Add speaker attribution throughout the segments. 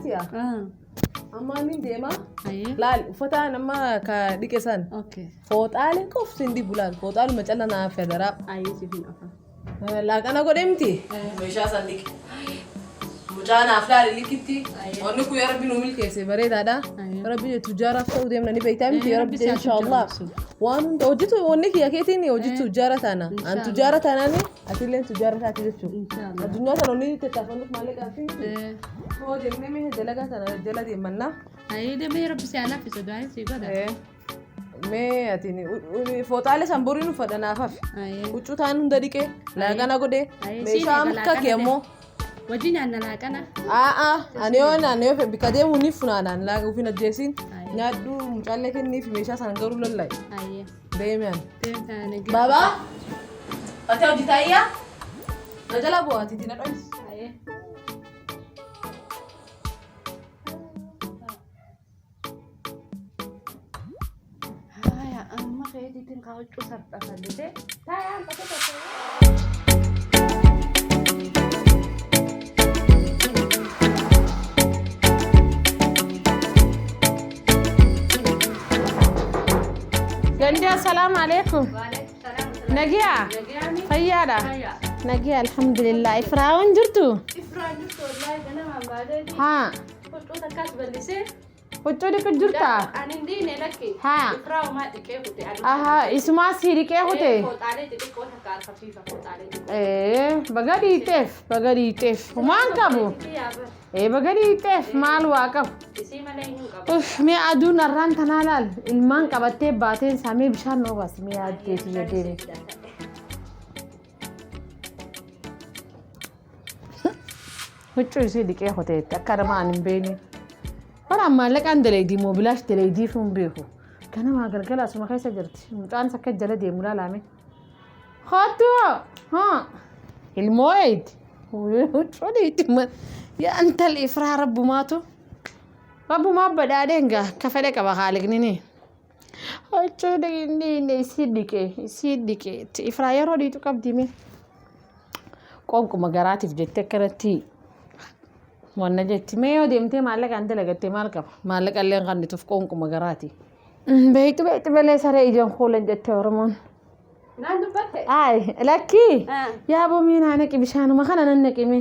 Speaker 1: Asiya. Amma ni deema. Laal uffata nama ka dhiqesan. Fooxaaleen qofti hindi bulaan. Fooxaalu macalla naa federaa.
Speaker 2: Sifin afa.
Speaker 1: Laaqana godhemti. Meeshaa san dhiqe. Mucaan aflaali likitti. Wanni kun yaa rabbi nu milkeesse bareedaadha. Rabbi tujaaraaf ta'uu deemna ni beektaa miti yaa rabbi inshallah. Waan hunda hojjetu wanni kiyya keetiin hojjetu tujaara taana. An tujaara taanaani atilleen tujaara taati jechuudha. Addunyaa sana onni tattaafannuuf maallaqaa fi hoo deemnee mee dalagaa sana jala deemannaa.
Speaker 2: Deemee rabbi si alaaf isa du'aa si godha.
Speaker 1: Mee atiin fooxaalee san boriin uffadhanaaf hafi. Huccuu ta'an hunda dhiqee laaqana godhee meeshaa akka keemmoo.
Speaker 2: Wajjin nyaanna laaqana.
Speaker 1: Ani yoo bika deemu ni funaanaan laaqa ufin ajjeesiin nyaaddu mucaallee kenniif meeshaa sana garuu lallaa'e. Deemiyan. Baabaa. Ati hojii taa'iyyaa? Na jala bu'aati itti na dho'is.
Speaker 2: Amma keetiitiin kaawwachuu sarxafallee taa'aan qote.
Speaker 3: Ganda assalamu alaikum. Nagiya. Fayyada. Nagiya alhamdulillah. Ifraa'un jirtu?
Speaker 2: Ifraa'un jirtu wallahi ganama baadee.
Speaker 3: Haa.
Speaker 2: Huccuu takkaas bal'isee.
Speaker 3: Huccuu dhiqu jirta?
Speaker 2: Ani ndiine lakki.
Speaker 3: Haa.
Speaker 2: Ifraa'u maa dhiqee hute.
Speaker 3: Isumaa sii dhiqee hute?
Speaker 2: Fooxaalee xixiqqoo takka alfafiifa fooxaalee.
Speaker 3: Baga dhiiteef. Humaan qabu? Baga dhiiteef maal waa qabu?
Speaker 2: Isii malee hin qabu.
Speaker 3: Mee aduun arraan tanaa laal ilmaan qabattee baateen saamee bishaan noo baasi mee yaaddeeti jedheeni. Huccuu isii dhiqee hoteetti akka nama an hin beekne. Bara maallaqaan daleedii moobilaash daleedii fi hin beeku. Ganamaa galgala asuma keessa jirti. Mucaan akka jala deemu laalame. Hootuu! Ilmoo eeti. Huccuu dhiitti man. Yaa intalli ifraa rabbumaatu. Rabbumaa badhaadheen gaa akka fedhe qaba haaliqnini. Huccuu dhiinne isii dhiqee. Ifraa yeroo dhiitu qabdi mee. Qoonquma garaatiif jettee akkanatti wanna jetti. Mee yoo deemtee maallaqaan dalagattee maal qaba? Maallaqallee qannituuf qoonquma garaati. Beektu balee saree ijaan kuulan jettee Oromoon.
Speaker 2: Naan dubbatte?
Speaker 3: Lakkii. Yaa boomii naa naqi bishaanuma kana nan naqime.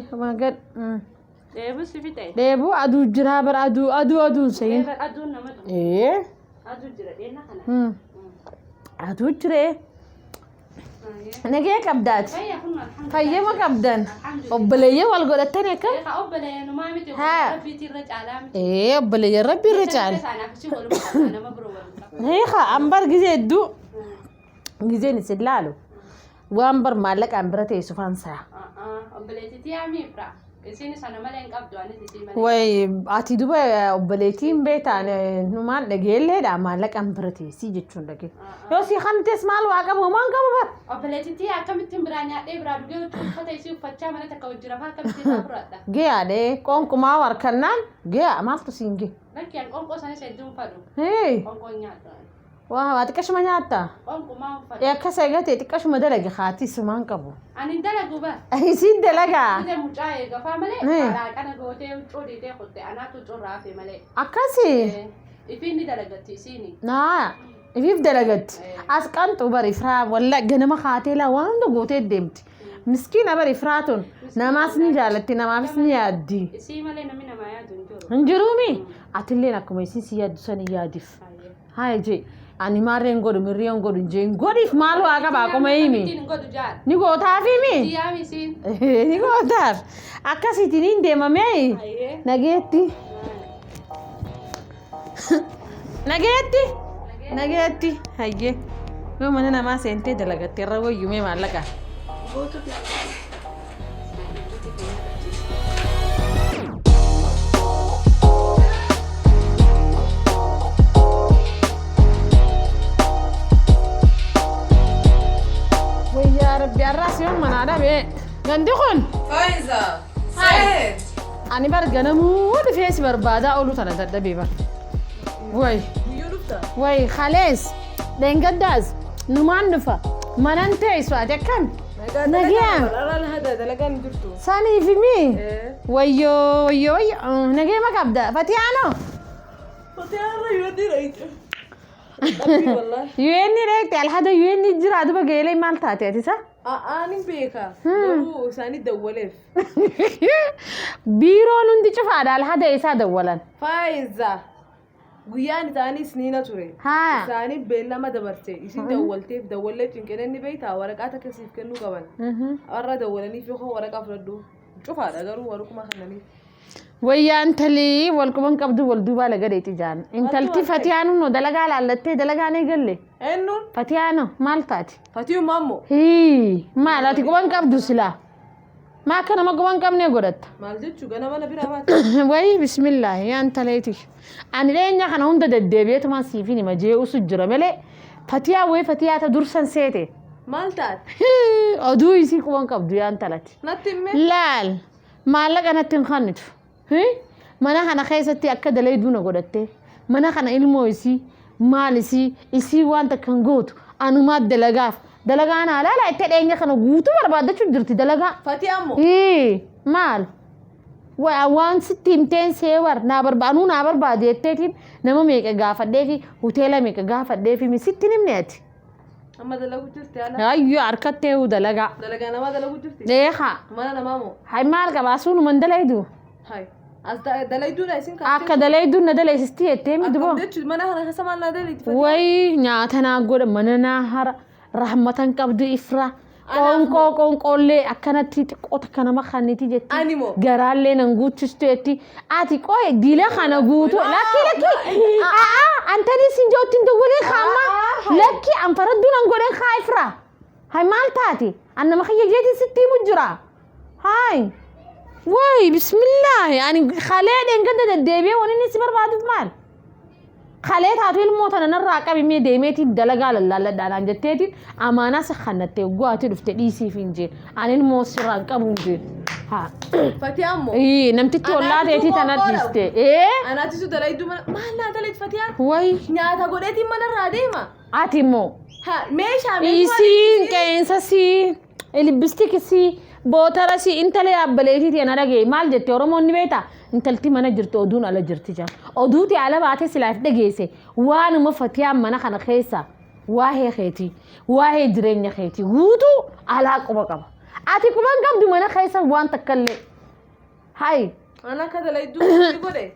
Speaker 2: Deebuu si fite?
Speaker 3: Deebuu aduu jira bara aduun sayin.
Speaker 2: Aduun nama dhufu. Aduu jira dheena kana.
Speaker 3: Aduu jiree. Nagee qabdaati. Fayyama qabdan. Obboleeyyee wal godhattan akka?
Speaker 2: Obboleeyyaa numaa miti. Rabbiitti irra caalaa miti.
Speaker 3: Obboleeyyaa rabbi irra caala. Ambar gizee hedduu. Gizeen isin laalu. Waan bar maallaqaan bira ta'e sufaansaa.
Speaker 2: Obboleettiitti yaamii ifraa. Isin sana malee hin qabdu anis isin malee.
Speaker 3: Way ati duba obboleettiin beetaan numaan dhageelleedha maallaqaan bira ta'e si jechuun dhagee. Yoo si kantes maal waa qabu maan qabu bar.
Speaker 2: Obboleettiitti akkamittiin biraa nyaadhee biraa dhugee uffata isii uffachaa mana takka wajjira fa'aa akkamittiin fa'aa
Speaker 3: Geeyaadhee qoonqumaa warkannaan geeyaa maaltu siin gee.
Speaker 2: Lakkiyaan qoonqoo sanis hedduun fadhu. Qoonqoon nyaadha.
Speaker 3: Waa xiqqashuma nyaatta.
Speaker 2: Qoonqumaa uffata.
Speaker 3: Akkas eegatee xiqqashuma dalage haati sumaan qabu.
Speaker 2: Ani dalagu ba.
Speaker 3: Isiin dalagaa.
Speaker 2: Ide mucaa eegafaa malee alaaqana gootee huccuu dhiitee qotte anaatu curraa hafe malee.
Speaker 3: Akkasii.
Speaker 2: Ifiin ni dalagatti isiini.
Speaker 3: Ifiif dalagatti. As qanxu bari firaa walla ganama haatee laa waan hunda gootee deemti. Miskiina bari firaatuun namaas ni jaalatti namaafis ni yaaddi.
Speaker 2: Isii malee namni namaa yaadu hin jiru.
Speaker 3: Hin jiruumi. Atilleen akkuma isiin si yaaddu san yaadiif. Haa jee. Ani maarreen godhu mirreen godhu jeen godhiif maal waa qaba akkuma himi. Ni gootaaf himi. Ni gootaaf. Akkasiitiin hin deemamee. Nageetti. Nageetti. Hayyee. Yoo mana namaa seentee dalagattee irra wayyumee maallaqa. Biarras yung manada be. Gandi kun.
Speaker 1: Faiza. Said.
Speaker 3: Ani bar ganamu wada fesi barbada olu tana daddabe bar. Way. Way khales. Dengadaz. Numan nufa. Manante iswa dekan. Nagiyaa.
Speaker 1: Wala hada dalagaan jirtu.
Speaker 3: Sanii fi mi? Wayyoo. Nagee ma qabda? Fatiyaano?
Speaker 1: Fatiyaano yoo dirayte. Dabbi wallahi.
Speaker 3: Yuenni reekte alhada yuenni jira aduba geelee maal taate ati sa?
Speaker 1: Ani beeka. Garuu isaanii dawwaleef.
Speaker 3: Biiroon hundi cufaadha alhada isaa dawwalan.
Speaker 1: Faayiza. Guyyaan isaaniis niina ture.
Speaker 3: Haa.
Speaker 1: Isaanii beellama dabarte. Isin dawwalteef dawwallee cinqineen ni beektaa waraqaa takka siif kennuu qaban. Warra dawwalaniif yoo waraqaa fudhadhu. Cufaadha garuu waraquma kananii.
Speaker 3: Wayyaan talii wal quban qabdu wal duubaa laga dheeti jaan. Intalti Fatiyaanu no dalagaa laallattee dalagaa ni galle.
Speaker 1: Eenyuun?
Speaker 3: Fatiyaano maal taati?
Speaker 1: Fatiyuu maammoo.
Speaker 3: Maal ati quban qabdu silaa? Maa akka nama quban qabnee godhatta?
Speaker 1: Maal jechuu ganama na biraa baate?
Speaker 3: Wayi bismillah yaan taleeti. Ani dheenya kana hunda deddeebi'eetumaan siifin hima jee'usu jira malee Fatiyaa wayi Fatiyaata dursan seete.
Speaker 1: Maal taate?
Speaker 3: Oduu isii quban qabdu yaan talati.
Speaker 1: Natti himme?
Speaker 3: Laal maallaqa natti hin kannitu. Mana kana keessatti akka dalayduu na godhatte mana kana ilmoo isii maal isii wanta kan gootu anumaa dalagaan alaala itti dheenya kana guutuu barbaadachuu jirti dalagaa.
Speaker 1: Fatiyammoo?
Speaker 3: Maal? Waan sitti himteen seewar naa barbaade jetteetiin nama meeqa gaafadhee fi hoteela meeqa gaafadhee fi sitti himne ati.
Speaker 1: Amma dalagu jirti ala.
Speaker 3: Ayyoo harkattee dalagaa.
Speaker 1: Dalagaa nama dalagu jirti?
Speaker 3: Deeqa.
Speaker 1: Mana namaa moo?
Speaker 3: Hay maal qabaasuu numan dalaydu.
Speaker 1: Hay. As dalayduudha isin kan.
Speaker 3: Akka dalayduun na dalaysisti jettee miti boo.
Speaker 1: Akkam jechuun mana kana keessa maal na dalayti Fatiyaa?
Speaker 3: Wayi nyaata naa godha mana naa hara rahmatan qabdu ifra. Qoonqoollee akkanatti xiqqoo takka nama kanniiti jetti.
Speaker 1: Ani moo?
Speaker 3: Garaallee nan guuchistu jetti. Ati qooye diila kana guutuu. Lakki. Antani sin joottiin dawwalee kaama. Lakki an faradduun an godhee kaa ifra. Hay maal taati? An nama kiyya jeetiin sitti himu jira. Hay. Wayi bismillah. Ani khalee dheengadda deddeebi'ee wani inni si barbaaduuf maal? Khalee taatu ilmoota nanarraa qabimee deemeetiin dalagaa lallaalladhaan jetteetiin amaanaa si kannattee guwaati dhufte dhiisiif hin jeen. Ani ilmoo sirraan qabu hin jeen.
Speaker 1: Fatiyammoo?
Speaker 3: Namtitti ollaa teetii tanat dhiiste.
Speaker 1: Anaatisu dalayduu mana maal naa dalayt Fatiyaan?
Speaker 3: Wayi.
Speaker 1: Nyaata godheetiin manarraa deema.
Speaker 3: Ati immoo.
Speaker 1: Meeshaa
Speaker 3: Isiin qeensa sii libbistik sii bootara sii intalee abbaleetiiti ana dhagee maal jette Oromoon ni beektaa? Intalti mana jirtu oduun ala jirti jaa. Oduuti ala baatee silaaf dhageesse waanuma Fatiyaan mana kana keessa waa'ee keetii waa'ee jireenya keetii guutuu alaa quba qaba. Ati quban qabdu mana keessa waan takkallee. Hay.
Speaker 1: Ana akka dalayduu godhe.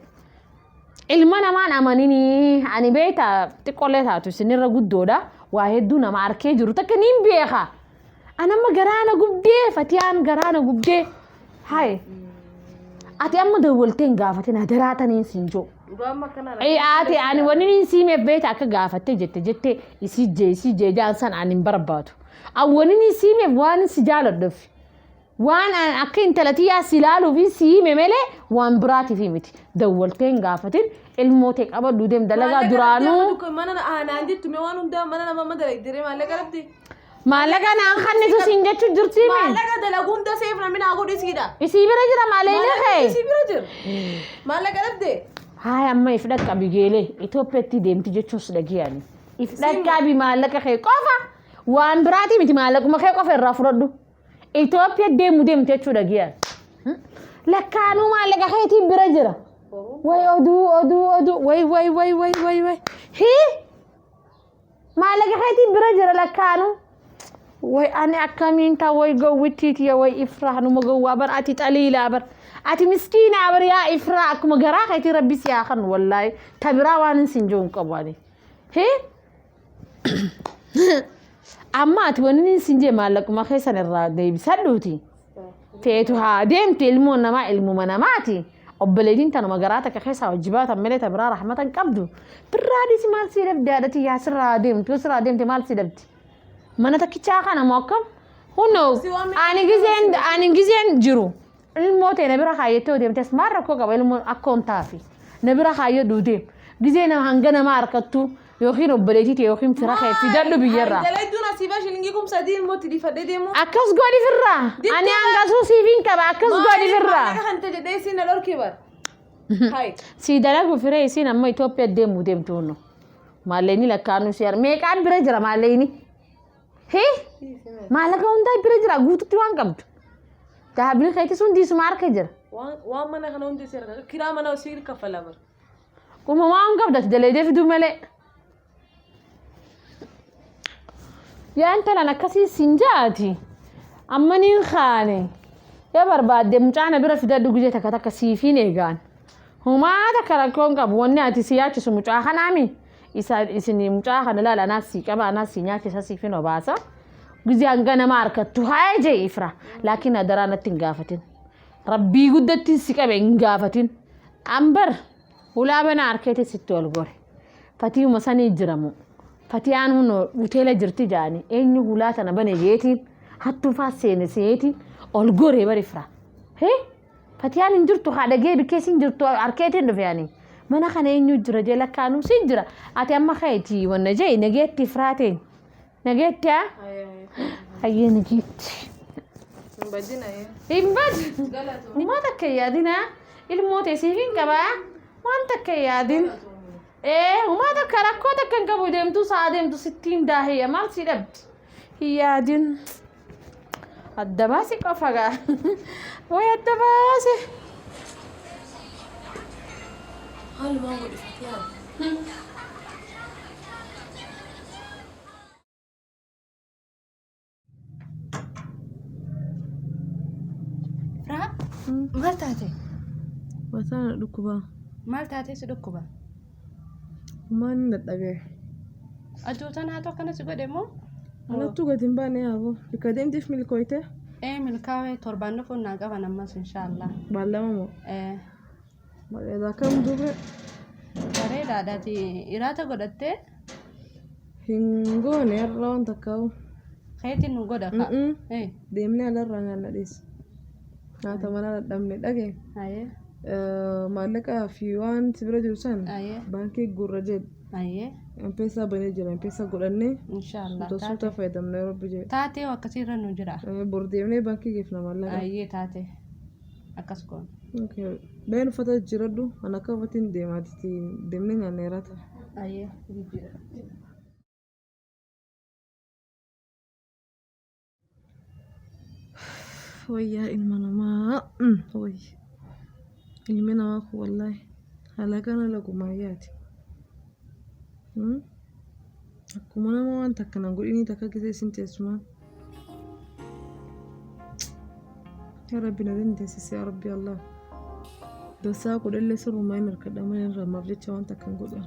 Speaker 3: Ilma namaan amanini ani beektaa xiqqoolee taatu isinirra guddoodha. Waa hedduu nama arkee jiru takka niin beeka. Anamma garaana gubdee Fatiyaan garaana gubdee. Hay. Ati amma dawwalteen gaafatin adaraataniin siin jiru. Ati ani wani niin siimeef beekta akka gaafattee jettee isii jee jaansan ani hin barbaadu. Wani niin siimeef waan si jaaladhuuf. Waan akka intalatii yaa si ilaaluuf siime malee waan biraatiif miti. Dawwalteen gaafatin ilmootee qabadhu deem dalagaa duraanuu.
Speaker 1: Mana aanaan jettume waan hundaa mana nama madalaydiree maallaqa dhabde.
Speaker 3: Maallaqa naan kannitu siin jechuu jirti mee?
Speaker 1: Maallaqa dalagu hunda seef namni naa godhu isiidha.
Speaker 3: Isii bira jira maallaqa kee?
Speaker 1: Isii bira jira. Maallaqa dhabde.
Speaker 3: Haay amma if dhaqqabi geelee Itoophiyaatti deemti jechuus dhagiyaani. If dhaqqabi maallaqa kee qofa waan biraati miti maallaquma kee qofa irraa fudhadhu. Itoophiyaa deemti jechuu dhagiyaan. Lakkaanuu maallaqa keetiin bira jira. Way oduu way. Maallaqa keetiin bira jira lakkaanuu. Way ani akkamiin taa way gowwittiiti yaa way ifraa numa gowwaa bar ati xaliilaa bar. Ati miskiinaa bar yaa ifraa akkuma garaa keetii rabbi si haa kan wallaahi tabiraa waan sin jiru hin qabu ani. Amma ati wani sin jee maallaquma keessan irraa deebisadhuuti. Feetu haa deemti ilmoon namaa ilmuma namaati. Obboleettiin tanuma garaa takka keessaa wajjibaatan malee tabiraa rahmatan qabdu. Birraadhisi maal sii dhabde haadhati yaa sirraa deemti yoo sirraa deemte maal sii dhabdi? Mana takkichaa kana moo akkam? Hunnoo ani gizeen jiru. Ilmootee na bira kaayyattee deemtes maal rakkoo qaba ilmoon akkoon taafi. Na bira kaayyadhu deem. Gizee nama hanga namaa harkattu yookiin obboleettii yookiin fira kee fidadhu biyyarraa.
Speaker 1: Dalayduun asiifa shilingii kumsadii ilmootti dhiifadhee deemu.
Speaker 3: Akkas godhi firraa. Ani hangasuu siifiin qaba akkas godhi firraa.
Speaker 1: Maallaqa kan ta'e jedhee siin na dhorkee bar.
Speaker 3: Si dalagu firee isiin amma Itoophiyaa deemuu deemtu hunnu. Maalleeni lakkaanuu si meeqaan bira jira maalleeni? Hee maallaqa hundaa bira jira guututti waan qabdu. Gaabili keetii sun diisuma harka jira.
Speaker 1: waan mana kana hundi seera kiraa mana siir kaffala bar.
Speaker 3: Kuma waan qabdati daleedee fiduu malee. Yaa intalan akkasii siin jaati. Amma niin kaane. Yaa barbaadde mucaana bira fidadhu guyyaa takka takka siifiin eegaan. Humaa takka rakkoon qabu wanni ati si yaachisu mucaa kanaami. Isin mucaa kana laala anaaf sii qaba anaaf sii nyaachisa siifiin obaasa. Guyyaan ganama harkattu haa jee ifra. Laakiin adaraa natti hin gaafatin. Rabbii guddatti si qabe hin gaafatin. Ambar ulaa banaa harkeetii sitti ol gore. Fatiima sanii jiramu. Fatiyaan mun hoteela jirti jaani eenyu ulaa tana bane jeetiin hattuu faasseene seetiin ol gore bari ifra. Hee Fatiyaan hin jirtu haadha gee bikkeessi hin jirtu harkeetiin dhufe yaani. Mana kana eenyu jira jee lakkaanuu si jira. Ati amma kaayiti wanna jee nageetti ifraateen. Nageetti haa? Hayyee nageetti.
Speaker 1: Badina ye.
Speaker 3: Himbad. Umaa takka yaadina ilmoo teessiifin qabaa waan takka yaadin. Umaa takka rakkoo takka hin qabu deemtu sa'a deemtu sittiin daahiyya maal si dhabdi. Hin yaadin. Adda baasi qofa gaa. Way adda baasi.
Speaker 1: Haalumaan godhifati yaa.
Speaker 2: Maal taate?
Speaker 1: Mataan dhukkuba.
Speaker 2: Maal taate si dhukkuba?
Speaker 1: Maan dadhabee.
Speaker 2: Aduutan haa tokko kana si godhe moo?
Speaker 1: Alattuu gadi hin baane yaaboo. Bika deemtiif milkooyte?
Speaker 2: Milkaa'ee torbaan dhufuun naa qaban ammas inshaallah.
Speaker 1: Baallama moo? Bareedaa kam dubee?
Speaker 2: Bareedaadhaati. Iraata godhattee?
Speaker 1: Hin goone irra waan takkaawu.
Speaker 2: Keetiin nu godha ka?
Speaker 1: Deemnee alarraa nyaanna dhiyeessa. Nyaata mana dadhabne dhagee. Maallaqaa fi waan si bira jiru san baankii gurra jedhu. M-Pesa banee jira. M-Pesa godhannee suuta fayyadamna yeroo bijee.
Speaker 2: Taatee akkasiirra nu jira.
Speaker 1: Bor deemnee baankii geefna maallaqa.
Speaker 2: Taatee akkas goon.
Speaker 1: Been uffata jiradhu an akka uffatiin deemaati deemnee nyaanna jiraata. Wayyaa ilma namaa ilmi namaa kun wallaahi halagaan halagumaa yaati. Akkuma nama waan takka nan godhini takka gisee isin teessumaan. Yaa Rabbi na dandeessise yaa Rabbi Allah. Dosaa kudhallee sirrumaa hin harkadha mana irraa maaf jecha waan takka hin godhan.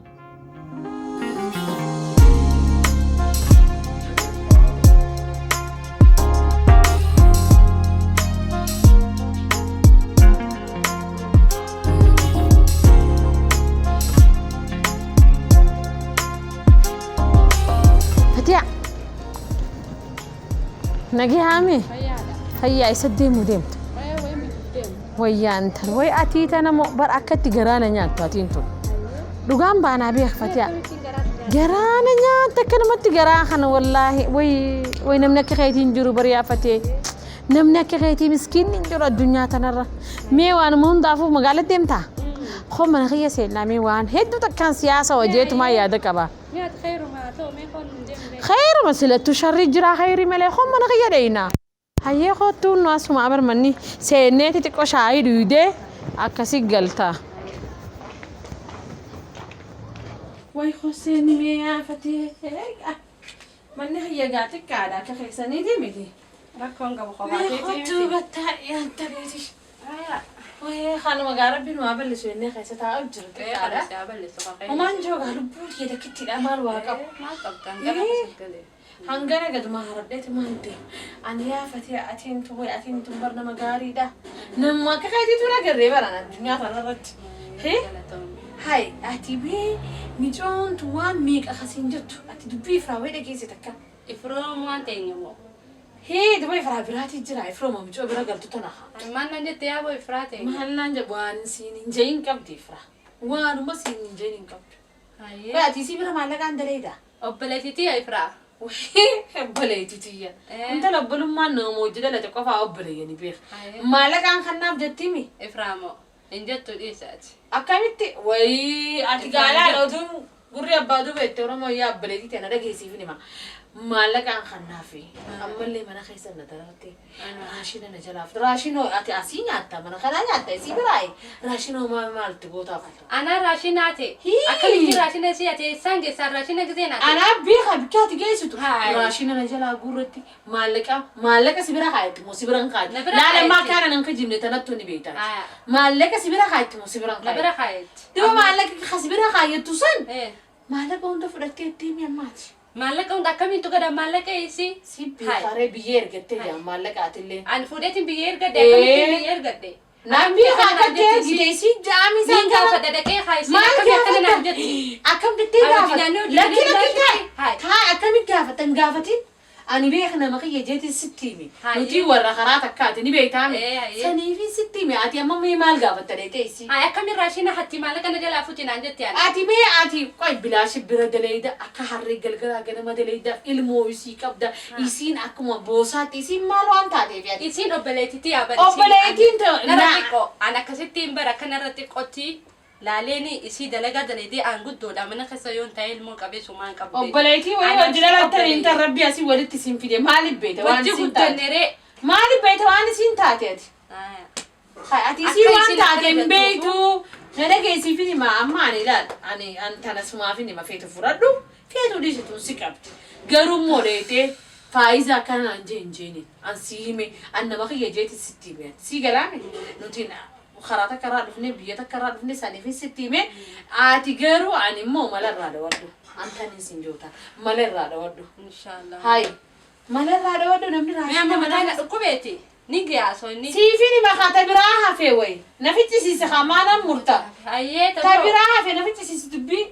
Speaker 3: Nagi hami? Hayya isa deemu deemtu. Wayyaa intal way atii tana bar akkatti garaana nyaattu atiin tun. Dhugaan baanaa beekfatiya. Garaana nyaatta akka namatti garaa kana wallaahi way namni akka keetiin jiru bariyaafatee namni akka keetii miskiinni hin jiru addunyaa tanarra. Mee waan hundaafuu magaalaa deemtaa? Koo mana kiyya seenaa mee waan hedduu takkaan siyaasa hojeetumaa yaada qaba. خير مسألة شر جرا خير ملء خم من غير دينا هيا خطو الناس ما أمر مني سنة تتكو شاعر يده أكاسي غلطة واي خسين ميا فتيه من هي قاعدة كذا كخيساني دي ميدي
Speaker 2: ركون قبل خواتي
Speaker 3: خطو بتاعي أنت ليش وهي خانم قارب بينو قبل شو إني خيسة تعب جرت وما نجوا قالوا بود يدا كتير أمر واقع هنگنا قد ما هربت ما أنت أنا يا فتي أتين توي أتين تنبرنا مقاري ده نما كخيتي تونا قريبا أنا الدنيا تنرد هي هاي أتبي نجون توان ميك أخسين جتو أتدبي فراوي ده كيسي تكا
Speaker 2: إفرام وان تينيمو
Speaker 3: هي دبي فرا براتي جرا إفرام ما بجوا برا قلتو تناها
Speaker 2: ما نجت يا أبو إفراتي
Speaker 3: ما هلا نجب وان سين جين كبدي فرا وان ما سين جين كبد بقى تيسي برا مالك عند ليدا
Speaker 2: أبلتي تي إفرا
Speaker 3: أبلتي تي أنت لبلو ما نموجودة لا تقف أبلي يعني بيخ مالك عن خناف جتيمي
Speaker 2: إفرامو إن جت ليسات
Speaker 3: أكملت وي أتقال على دون قري أبادو بيتورا ما يا بلدي تنا ده كيسي فيني ما لك عن خنافي أما اللي منا خيسنا ترى راشينا نجلاف راشينو أتي أسيني أتا منا خلاني أتا يسي براي راشينو ما مالت بوتا
Speaker 2: أنا راشيناتي أكلي راشيناتي أتي سانجي سار راشيناتي زيناتي
Speaker 3: أنا بيها بكاتي جيسوتو راشينا نجلا قرتي مالك سبرا خايت مو سبرا خايت لا ما كان أنا كجيم نتنتوني بيتا مالك سبرا خايت مو سبرا خايت
Speaker 2: سبرا خايت
Speaker 3: دو مالك خسبرا خايت توسن مالك وانت فرقتي تيمي ماتش
Speaker 2: مالك أنت كم ينتو كده مالك إيسي
Speaker 3: سيبي خاري بيير قتي يا مالك أتلي
Speaker 2: أنا فوديتين بيير قد كم بيير قد
Speaker 3: نعم بيها قتي جديسي جامي
Speaker 2: مين
Speaker 3: سانجا
Speaker 2: قافة ده كي خايسي كم يكلنا نهجتي
Speaker 3: أكم قتي قافة لكن أكم قافة تنقافتين أنا بيخنا مخيّة جيتي ستيمي نتي ورا خراتك كاتني بيتامي سني في ستيمي أتي أمم مال قافة تريتيسي
Speaker 2: كم راشينا حتى مالك أنا جل أفوتين عندك يعني
Speaker 3: أتي كوي بلاش برادليدا أكهرّي قلقلا كنا ما دليدا الموسي كبدا يسين أكما بوسات يسين مالو أنت تبي يعني
Speaker 2: يسين أبليتي تي
Speaker 3: أبليتي أنت
Speaker 2: نرتيكو أنا كستين برا نرتيكوتي لا ليني يسي دلقة دليدي أنقول دودا من خسيون تايل مو كبي سومان كبي
Speaker 3: أبليتي ويوجد ترى أنت ربي أسي ولد تسين في مالي بيت وان سين
Speaker 2: تاني
Speaker 3: مالي بيت وان سين تاتيت أتي سين وان تاتين بيتو نرجع سين فيني ما أماني لا أنت نسمع فيني ما فيتو فردو فيتو ديش تونسكابت قرم موريتي فايزا كان أنجيني أنسيمي أنا ما خي جيت الستيمة سي كلامي نتينا خراتك كراد فيني بيتك كراد فيني سني في الستيمة أتيجرو أني مو مالر راد ودو أنت نسين جوتا مالر راد ودو
Speaker 2: إن شاء الله
Speaker 3: هاي مالر راد ودو نمدي راشي
Speaker 2: يا ماما أنا كوبيتي نيجي أسويني
Speaker 3: سيفيني ما خاطر براها في وين نفتي سيس خمانا مرتا
Speaker 2: أيه
Speaker 3: تبراها في نفتي سيس تبي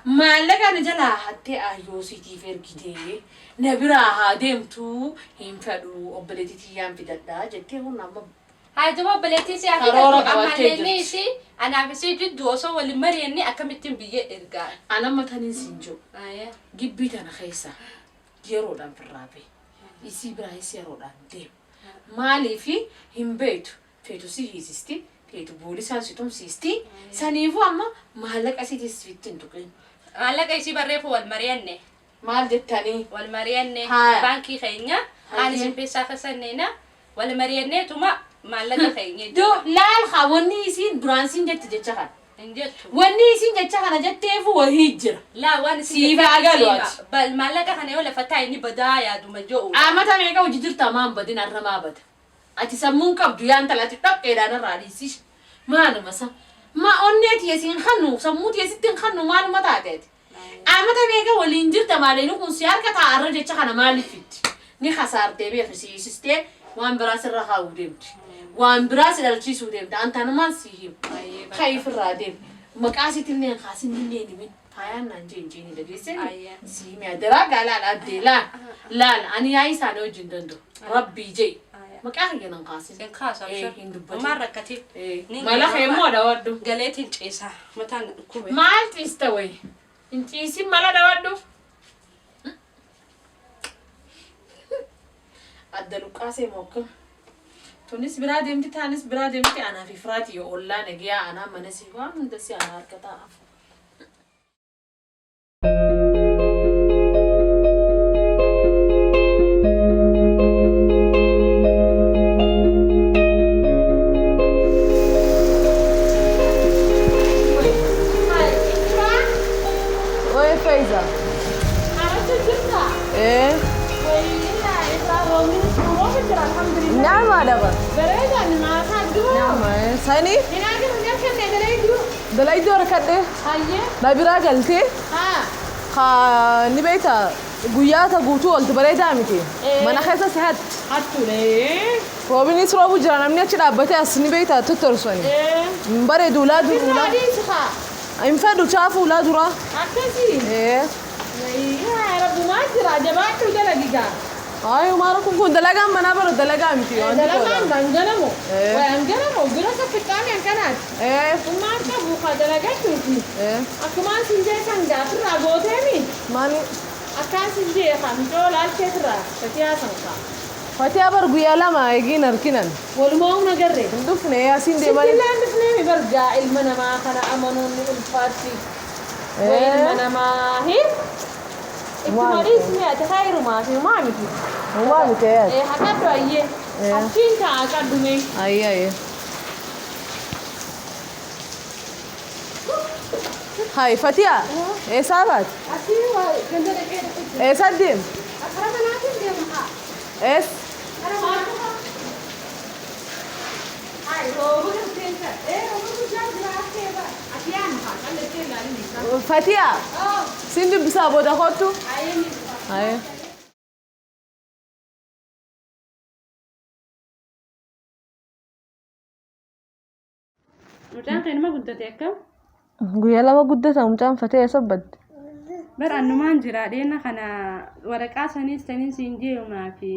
Speaker 3: ما لك أنا جلا حتى أيوسي تيفر كده نبراها دمتو هم فلو أبلتي تيام في ددا جتة هو نام
Speaker 2: هاي جواب بلتي سي أكيد أما لنيسي أنا بسيج دوسو ولا مريني أكملتين بيجي إرجع
Speaker 3: أنا ما تاني سنجو
Speaker 2: أيه
Speaker 3: جبت أنا خيسة جيرودان في الرابي يسي براي سيرودان دم مالي في هم بيتو فيتو سي سيستي فيتو بوليسان سيتم سيستي سنيفو أما مالك أسيتي سفيتين تقين
Speaker 2: مالك يسي بريفو والمريني
Speaker 3: مال دتاني
Speaker 2: والمريني بانكي خينيا أنا سنبيسا خسنينا والمريني توما مالك خينيا
Speaker 3: دو لا الخواني يسين برانسين جت جتشان
Speaker 2: انجتو
Speaker 3: وني يسين جتشان جت تيفو وهيجر
Speaker 2: لا وانا
Speaker 3: سيبا قالوات
Speaker 2: بل مالك خنا ولا فتايني بدايا دوما جو
Speaker 3: متى ميكا وجدر تمام بدين الرمابد أتي سمون كبدو يان تلاتي طب إيران الرئيسيش ما أنا مسا ما أنيت يسين خنو سموت يسين خنو ما أنا متعدد متى ميكا ولينجر تمالينو كون سيار كتعرض جتشان مالي فيت ني خسار تبي خسي سيستي وان براس الرخا ودمت وان براس الالتيس ودمت أنت أنا ما نسيهم خايف الرادم مكاسي تلنين خاسين منين من هايان نانجين جيني دقيسين سيمي أدرا قال لا لا لا أنا عايز أنا وجندندو ربي جي مكاهي ينقاسين
Speaker 2: سنقاسا مرة كتير
Speaker 3: مالا خيمو داودو
Speaker 2: قالت انتيسا متى كوبي
Speaker 3: ما تستوي انتيسي مالا داودو أدلو قاسي موكم تونس برادم تانس برادم أنا في فراتي يقولا نجيا أنا منسي وان دسي أنا أركتا
Speaker 1: نعم هذا بس.
Speaker 3: بريدة ما خدوا.
Speaker 1: نعم ساني.
Speaker 3: هناك كان دلائدو.
Speaker 1: دلائدو ركضه.
Speaker 3: هاي.
Speaker 1: نبيرا قلتي. نبيتا قياتا قوتو قلت بريدة أمتي. ما نخيسة سهد.
Speaker 3: هاتوا ليه.
Speaker 1: وبني سرابو جرانا مني أشيل أبتة أصني بيتا تترسوني. بريد ولاد ولاد. إنفادو شافوا ولاد ورا.
Speaker 3: أكتسي.
Speaker 1: إيه.
Speaker 3: يا رب ما ترى جماعة ولا دقيقة.
Speaker 1: أيوة ما ركون كون دلقة ما نبرد دلقة أمتي.
Speaker 3: دلقة بنجلمو. وانجلمو برا في الكاميرا كانت.
Speaker 1: إيه.
Speaker 3: وما تبغى خد دلقة تونسي.
Speaker 1: إيه.
Speaker 3: أكمل سنجة سنجة في الرابطة
Speaker 1: ماني.
Speaker 3: أكان سنجة خمسة ولا كثرة فتيا سنجة.
Speaker 1: فتيا برجويا لما يجينا ركنا.
Speaker 3: والمهم نجري.
Speaker 1: ندفني يا سين دي
Speaker 3: مالي. سين لا ندفني برجع المنا ما خنا أمانون الفاتي. وإلما ماهي إكمالي اسمي أتخير ما في ما متي
Speaker 1: وما متيات
Speaker 3: إيه حكاتو أيه أشين كأكادو مي
Speaker 1: أي هاي فتيا ايه سابت ايه سديم ايه فتيا سندي بسابو دا خوتو هاي
Speaker 2: mucaan kan ma guddate akkam
Speaker 1: guyyaa lama guddata mucaan fatee sabbad
Speaker 2: bar annumaan jira dheena kana waraqaa saniis siin jeemaa fi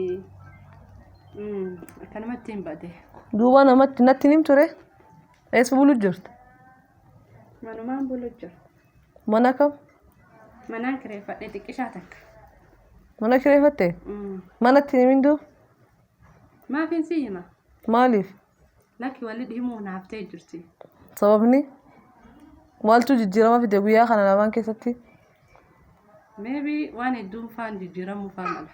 Speaker 2: akkanumatti hin bade
Speaker 1: duuba namatti natti nim ture eessa bulu jirta
Speaker 2: manumaan bulu jira
Speaker 1: mana kam
Speaker 2: manaan kireeffadhe xiqqishaa takka
Speaker 1: mana kireeffatte manatti nimindu
Speaker 2: maafiin si hima
Speaker 1: maaliif
Speaker 2: lakki walli dhimuu naaftee jirti
Speaker 1: sababni maaltu jijjiirama fide guyyaa kana lamaan keessatti
Speaker 2: maybe waan hedduun faan jijjiiramuu faa mala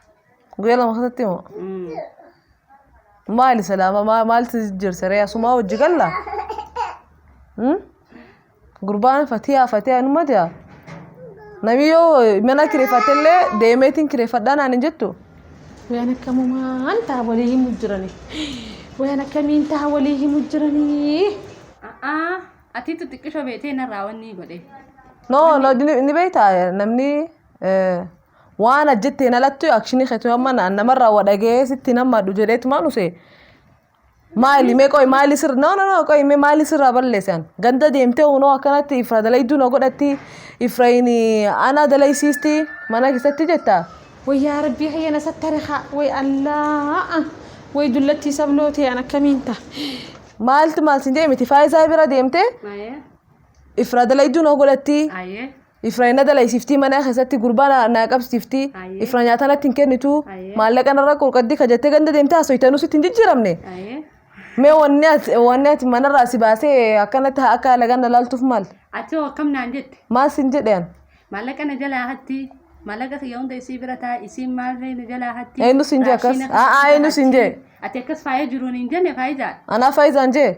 Speaker 1: guyyaa lama keessatti moo maali salaama maaltu jijjiirse reeyaa sumaa wajji galla gurbaan fatiyaa numatiyaa namni yoo mana kireeffattellee deemeetiin kireeffadhaa naan hin jettu
Speaker 3: وين كموما أنت وليه مجرني وين كمين تا وليه مجرني
Speaker 2: atiitu xiqqisho beetee narraa wanni godhe
Speaker 1: no ni beektaa namni waan ajjetteen alattu akshinii keetu amma namarraa wadhagee sitti nammadhu jedheetumaa dhuse maali mee qoy maali sir no qoy mee maali sirraa balleessan ganda deemtee unoo akkanatti ifra dalaydu no godhatti ifrayni ana dalaysiisti mana keessatti jetta
Speaker 3: ويا ربي هي أنا سترخا وي الله وي دلتي سبلوتي أنا كمينتا
Speaker 1: مالت deemti faayisaa bira deemte ifra dalaydu no godhatti ifrayna dalaysiiftii mana keessatti gurbaa naa qabsiiftii ifra nyaatanatti hin kennitu maallaqa narra qurqaddii kajattee ganda deemte hasoytanuu sitti hin jijjiiramne mee wanni ati manarraa si baasee akkanatti akka lagan laaltuuf maal
Speaker 2: ati hoo akkam naan jette
Speaker 1: maal sin jedheen
Speaker 2: maallaqa na jalaa hatti maallaqa kiyya hunda isii bira taa isiin maallee na jalaa hatti
Speaker 1: eenyu sin jee akkas eenyu sin jee
Speaker 2: ati akkas faayee jiruun hin jenne faayizaa
Speaker 1: anaa faayizaan jee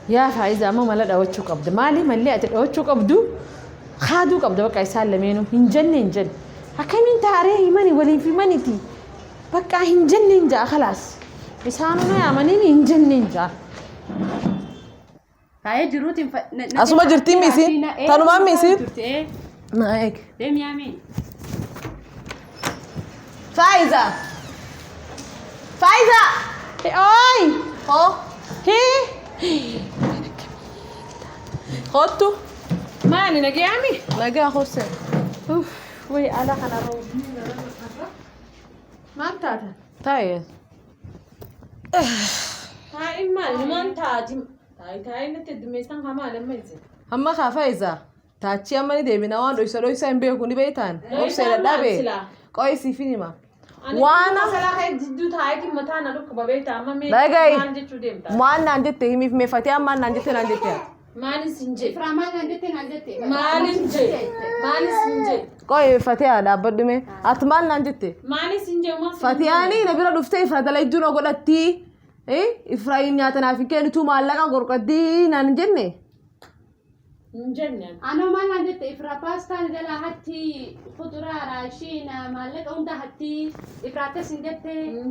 Speaker 3: يا فايزة ما ملا دوتشو قبض مالي ملي أتدوتشو قبضو خادو قبض بقى يسال لمينو هنجن هكمين انت عليه ماني ولي في مانيتي بقى هنجن جا خلاص لسانو يا ماني هنجن جا
Speaker 2: faayee jiruutiin
Speaker 1: asuma jirtii miisi tanumaan miisi naayek
Speaker 2: deem yaameen
Speaker 1: faayiza
Speaker 3: أي
Speaker 1: ho
Speaker 3: هي
Speaker 1: hottu
Speaker 3: مالي نجيامي
Speaker 1: nagaa horse
Speaker 3: أوف وي على خنا رو ما بتاعتها
Speaker 1: taa'e
Speaker 3: هاي مالي ما انتاجي هاي نتدميسان كمان لما يزيد
Speaker 1: amma kaa faayiza taachii amma ni deemina waan dhoysa hin beeku ni beektaan obseedha dhabe qoyisiifin hima waana waan naan jette himiif meeffatee ammaan naan jette naan jette
Speaker 2: firaamaa naan jette naan jette
Speaker 1: qoy fatee dhaabbadhume ati maal naan jette fatiyaanii na bira dhuftee ifra dalaydduu na godhatti ifra nyaatanaaf hin kennitu maallaqa gorqaddii naan jenne
Speaker 2: أنا ما عندي إفرا باستا جلا هاتي فطرة راشين مالك عند هاتي إفرا تسنجت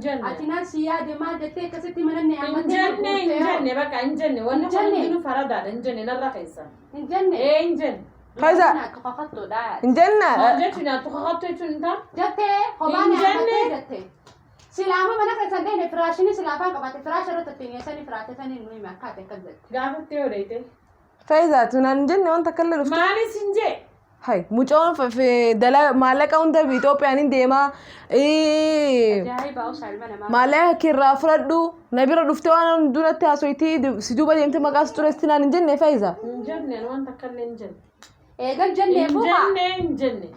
Speaker 2: أتينا سيادة ما جت كستي من النعمة
Speaker 3: إنجن بقى إنجن ولا كلنا فردا إنجن نرى خيسا
Speaker 2: إنجن
Speaker 3: إنجن
Speaker 1: خيسا
Speaker 2: تخاطو دا
Speaker 1: إنجننا
Speaker 3: جتنا تخاطو تنتا
Speaker 2: جت خبانة جت سلامة منا كسندين إفراشين سلامة كبات إفراش رتتيني سني إفرا تسني نوي ما كاتي كذب
Speaker 3: قاعد توريته
Speaker 1: faayiza tunaan jenne wanta kalla dhufte
Speaker 3: maali sinje
Speaker 1: hay mucoon dala maallaqa hunda Itoophiyaan deemaa maallaqa kirraa fudhadhu na bira dhufte waan duratti haasoyitii si duuba deemte maqaas xureessi naan hin jenne faayiza
Speaker 3: injenne wanta kalla injenne
Speaker 2: eegal jenne bu'a
Speaker 3: injenne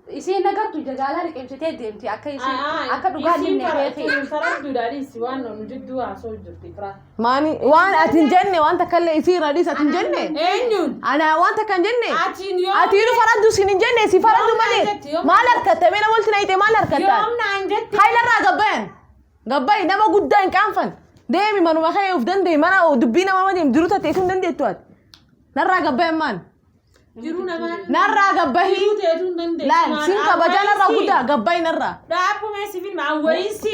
Speaker 2: Isiin nagartu jagaalaa liqeemsitee deemti akka isiin akka dhugaa dinne beekee.
Speaker 3: Faradduudhaanis waan nu jidduu haasoo jirti Ifraa.
Speaker 1: Maani waan ati hin jenne waan takka illee isii radis ati hin jenne.
Speaker 3: Eenyuun?
Speaker 1: Ana waan takka hin jenne.
Speaker 3: Atiin yoo.
Speaker 1: Ati nu faraddu sin hin jenne si faraddu malee. Maal harkatta meena walti na ite maal harkatta?
Speaker 3: Yoom naan jetti.
Speaker 1: Haylarraa gabbayan. Gabbayi nama guddaa hin qaanfan. Deemi manuma kee of danda'e mana dubbii nama madeem jiru tateessuu hin dandeettu ati. Narraa gabbayan maan.
Speaker 3: Jiru namaan.
Speaker 1: Narraa gabbahi.
Speaker 3: Jiru teetuu hin dandeessu.
Speaker 1: Laal sin kabajaa narraa guddaa gabbayi narraa.
Speaker 3: Dhaabumee sibiil maa wayisi.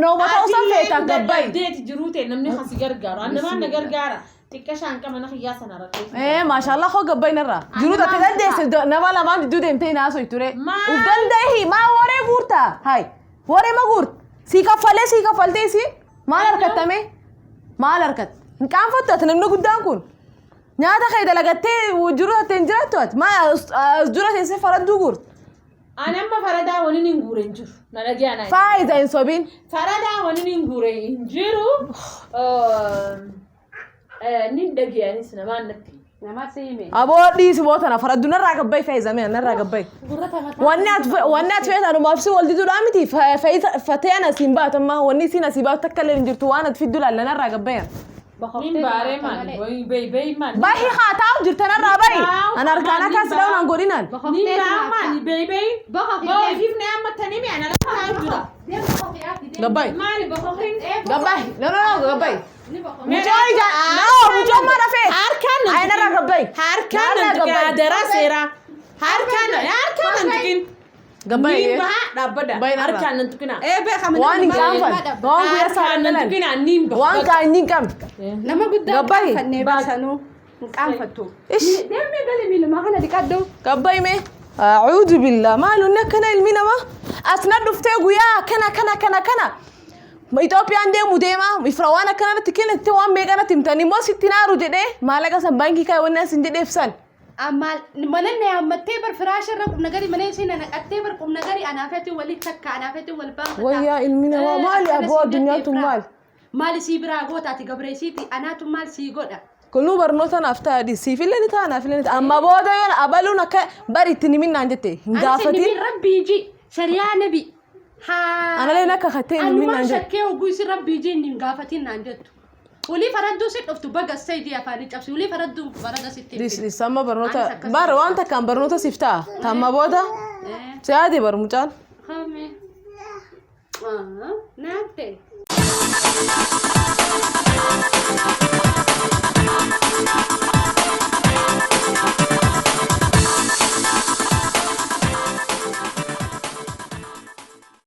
Speaker 1: Noomata osoo feeta gabbayi.
Speaker 3: Deeti jiru ta'e namni kasi gargaaru. Namaan na gargaara. Xiqqa shaanqa mana xiyyaa sana rakkoo.
Speaker 1: Maashaallah hoo gabbayi narraa. Jiru taate dandeesse nama lamaan gidduu deemtee naasoo ture. Uf dandeehi maa waree guurtaa. Hayi waree ma guurt. Si kaffaltee si. Maal harkattame? Maal harkatte? Hin qaanfattu ati namni guddaan kun. Nyaata kee dalagattee jiru taatee hin jiraattu ati. Maa dura teessee faradduu guurtu.
Speaker 3: Ani amma faradaa waliin hin guure hin jiru. Na dhagee ana.
Speaker 1: Faayidaa hin sobiin.
Speaker 3: Faradaa waliin hin guure hin jiru. Ni dhagee anis namaan natti.
Speaker 2: Nama siime.
Speaker 1: Aboo dhiisi bootana faraddu narraa gabbayi fayyizamee narraa gabbayi. Wanni ati feetan umaafsi wal diduudhaa miti fateen asiin baatu amma wanni isiin asii baatu takka illee hin jirtu waan ati fiddu laalla narraa gabbayan.
Speaker 3: Nin baaree maali? Bayi maali?
Speaker 1: Bahi haa taa'u jirta narraa bahi. An harkaan akkas dhawun an godhinan.
Speaker 3: Nin baa maali? Bayi. Bayi fifnee amma tanii mi ana lafa haa jira.
Speaker 1: Gabbayi.
Speaker 3: Maali boqoqin?
Speaker 1: Gabbayi. No gabbayi. Mucaa ija. Mucaa mana fee.
Speaker 3: Harkaan
Speaker 1: Ay narraa gabbayi.
Speaker 3: Harkaan nan tuqin dara seera. Harkaan nan tuqin.
Speaker 1: Gabbayi.
Speaker 3: Nin baa dhaabbada. Harkaan nan tuqina.
Speaker 1: Waan hin qaanfan. Waan guyyaa
Speaker 3: Harkaan nan
Speaker 1: saalan
Speaker 3: tuqina nin baa.
Speaker 1: waan kaa inni hin qabne.
Speaker 2: Nama guddaa
Speaker 1: Gabbayi.
Speaker 2: qaanfannee baasanuu hin qaanfattu.
Speaker 1: Ish.
Speaker 2: Deemee gali miiluma kana dhiqadhu.
Speaker 1: Gabbayi mee. Acuudu billah maalunni akkana ilmi namaa asna dhuftee guyyaa kana. Itoophiyaan deemu deema ifra waan akkanatti kennite waan meeqanatti himtanii immoo sitti naaru jedhee maallaqa san baankii kaawwanne asin jedheef san.
Speaker 2: Amma mananne hammattee bar firaasharra qubna gari mana isiin naqattee bar qubna gari anaafetti walii takka anaafetti wal baafata.
Speaker 1: Wayyaa ilmi namaa maali aboo addunyaatu maal?
Speaker 2: Maali sii biraa gootaati gabreesiiti anaatu maal sii godha.
Speaker 1: Kunuu barnoota naaf ta'a siifillee ni ta'a naafillee ni ta'a amma booda yoon abaluun akka bari itti niminaan jette hin gaafatin.
Speaker 2: Ani rabbii ji shariyaa nabi.
Speaker 1: Analeen akka kattee niminaan jette.
Speaker 2: Shakkee oguu isi rabbii ji hin gaafatin naan jettu. Ulii faradduu si dhuftu baga sayidii afaanii cabsi ulii faradduu farada sitti.
Speaker 1: Dis amma barnoota bar waan takkaan barnoota siif ta'a tamma booda siyaadee bar mucaan.
Speaker 2: Hame. Naatte.